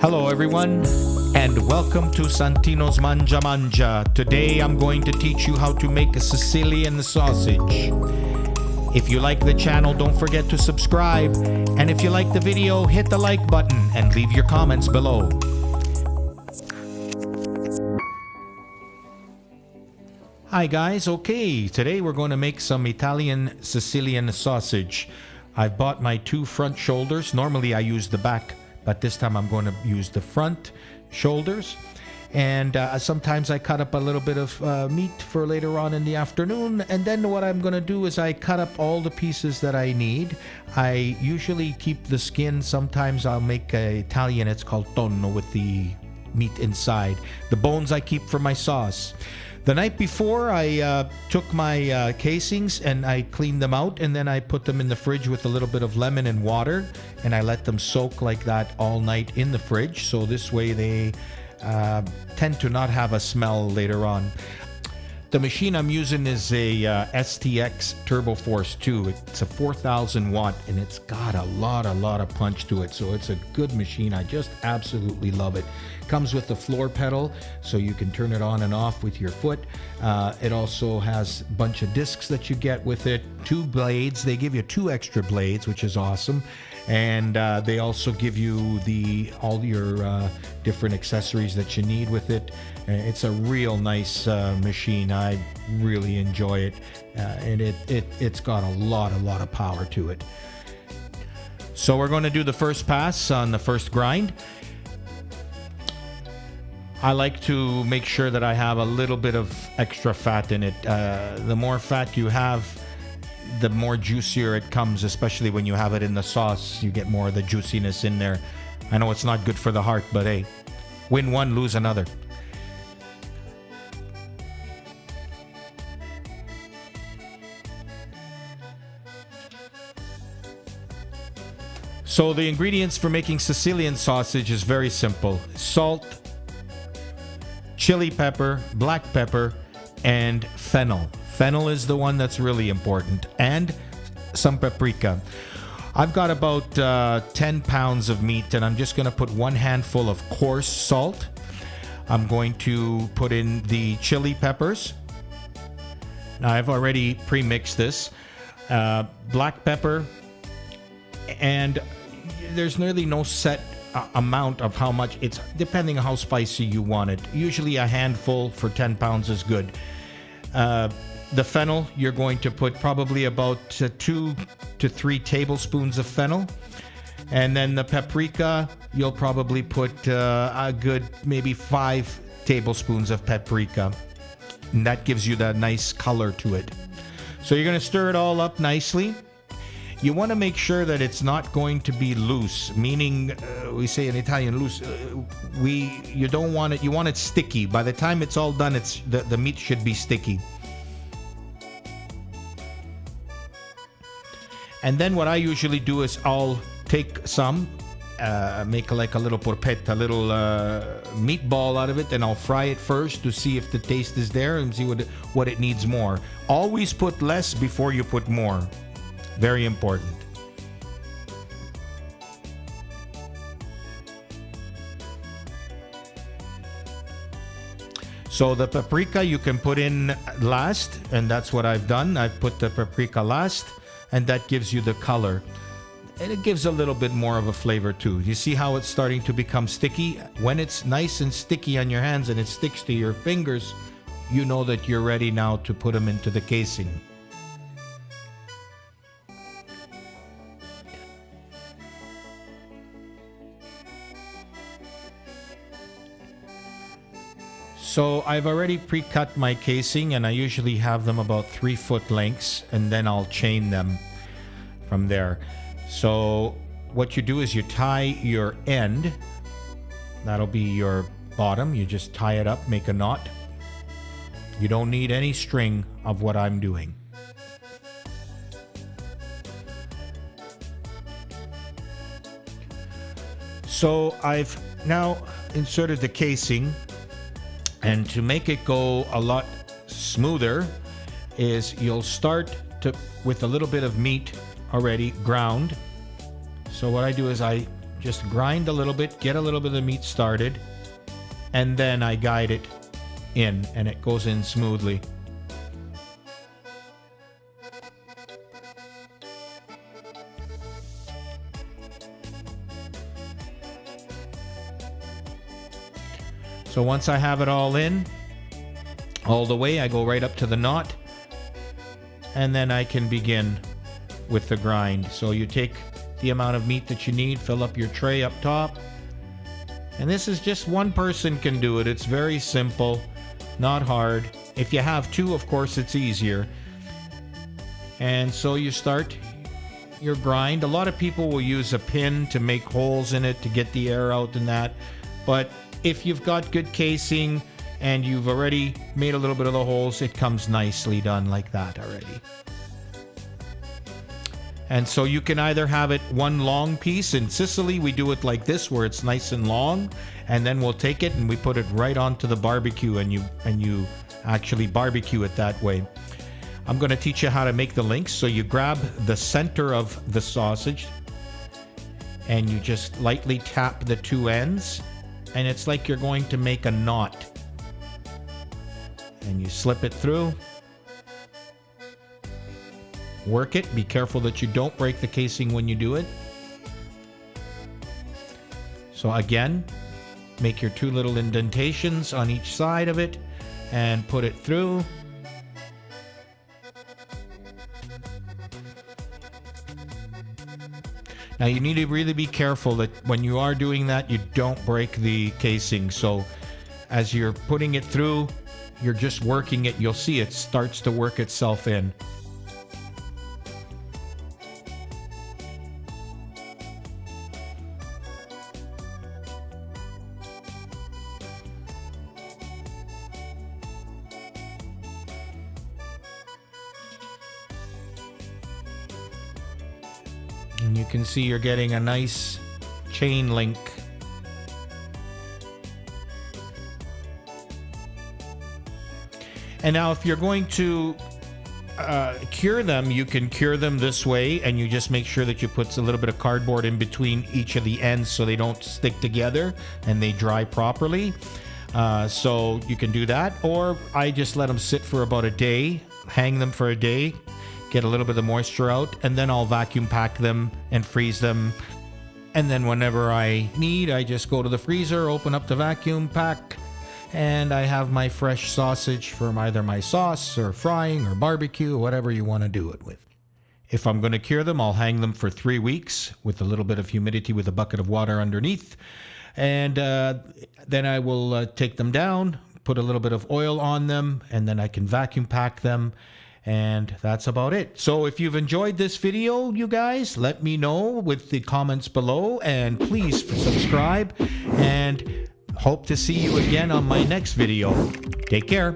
Hello everyone, and welcome to Santino's Mangia. Today I'm going to teach you how to make a Sicilian sausage. If you like the channel, don't forget to subscribe. And if you like the video, hit the like button and leave your comments below. Hi guys, okay, today we're going to make some Italian Sicilian sausage. I've bought my two front shoulders. Normally I use the back, but this time I'm going to use the front shoulders. And sometimes I cut up a little bit of meat for later on in the afternoon. And then what I'm going to do is I cut up all the pieces that I need. I usually keep the skin. Sometimes I'll make Italian, it's called tonno, with the meat inside. The bones I keep for my sauce. The night before, I took my casings and I cleaned them out, and then I put them in the fridge with a little bit of lemon and water, and I let them soak like that all night in the fridge, so this way they tend to not have a smell later on. The machine I'm using is a STX Turbo Force 2. It's a 4,000 watt, and it's got a lot of punch to it, so it's a good machine. I just absolutely love it. Comes with the floor pedal, so you can turn it on and off with your foot. It also has a bunch of discs that you get with it, 2 blades. They give you 2 extra blades, which is awesome. And they also give you all your different accessories that you need with it. It's a real nice machine. I really enjoy it, and it's got a lot of power to it. So we're going to do the first pass on the first grind. I like to make sure that I have a little bit of extra fat in it. The more fat you have, the more juicier it comes, especially when you have it in the sauce. You get more of the juiciness in there. I know it's not good for the heart, but hey, win one, lose another. So the ingredients for making Sicilian sausage is very simple. Salt, chili pepper, black pepper, and fennel. Fennel is the one that's really important, and some paprika. I've got about 10 pounds of meat, and I'm just going to put 1 handful of coarse salt. I'm going to put in the chili peppers. Now, I've already pre-mixed this. Black pepper, and there's really no set amount of how much. It's depending on how spicy you want it. Usually a handful for 10 pounds is good. The fennel, you're going to put probably about 2 to 3 tablespoons of fennel. And then the paprika, you'll probably put a good maybe 5 tablespoons of paprika. And that gives you that nice color to it. So you're going to stir it all up nicely. You want to make sure that it's not going to be loose, meaning we say in Italian loose. You don't want it. You want it sticky. By the time it's all done, the meat should be sticky. And then what I usually do is I'll take some, make like a little porpetta, a little meatball out of it, and I'll fry it first to see if the taste is there and see what it needs more. Always put less before you put more. Very important. So the paprika you can put in last, and that's what I've done. I've put the paprika last, and that gives you the color. And it gives a little bit more of a flavor too. You see how it's starting to become sticky? When it's nice and sticky on your hands and it sticks to your fingers, you know that you're ready now to put them into the casing. So I've already pre-cut my casing, and I usually have them about 3-foot lengths, and then I'll chain them from there. So what you do is you tie your end. That'll be your bottom. You just tie it up, make a knot. You don't need any string of what I'm doing. So I've now inserted the casing. And to make it go a lot smoother is you'll start with a little bit of meat already ground. So what I do is I just grind a little bit, get a little bit of the meat started, and then I guide it in, and it goes in smoothly. So once I have it all in, all the way, I go right up to the knot, and then I can begin with the grind. So you take the amount of meat that you need, fill up your tray up top, and this is just one person can do it. It's very simple, not hard. If you have two, of course, it's easier. And so you start your grind. A lot of people will use a pin to make holes in it to get the air out and that, but if you've got good casing and you've already made a little bit of the holes, it comes nicely done like that already. And so you can either have it one long piece. In Sicily, we do it like this, where it's nice and long, and then we'll take it and we put it right onto the barbecue, and you actually barbecue it that way. I'm going to teach you how to make the links. So you grab the center of the sausage and you just lightly tap the two ends, and it's like you're going to make a knot. And you slip it through. Work it. Be careful that you don't break the casing when you do it. So again, make your two little indentations on each side of it and put it through. Now you need to really be careful that when you are doing that, you don't break the casing. So as you're putting it through, you're just working it. You'll see it starts to work itself in. And you can see you're getting a nice chain link. And now if you're going to cure them, you can cure them this way, and you just make sure that you put a little bit of cardboard in between each of the ends so they don't stick together and they dry properly. So you can do that, or I just let them sit for about a day, hang them for a day, get a little bit of moisture out, and then I'll vacuum pack them and freeze them. And then whenever I need, I just go to the freezer, open up the vacuum pack, and I have my fresh sausage from either my sauce or frying or barbecue, whatever you want to do it with. If I'm going to cure them, I'll hang them for 3 weeks with a little bit of humidity with a bucket of water underneath. And then I will take them down, put a little bit of oil on them, and then I can vacuum pack them. And that's about it. So if you've enjoyed this video, you guys, let me know with the comments below, and please subscribe, and hope to see you again on my next video. Take care.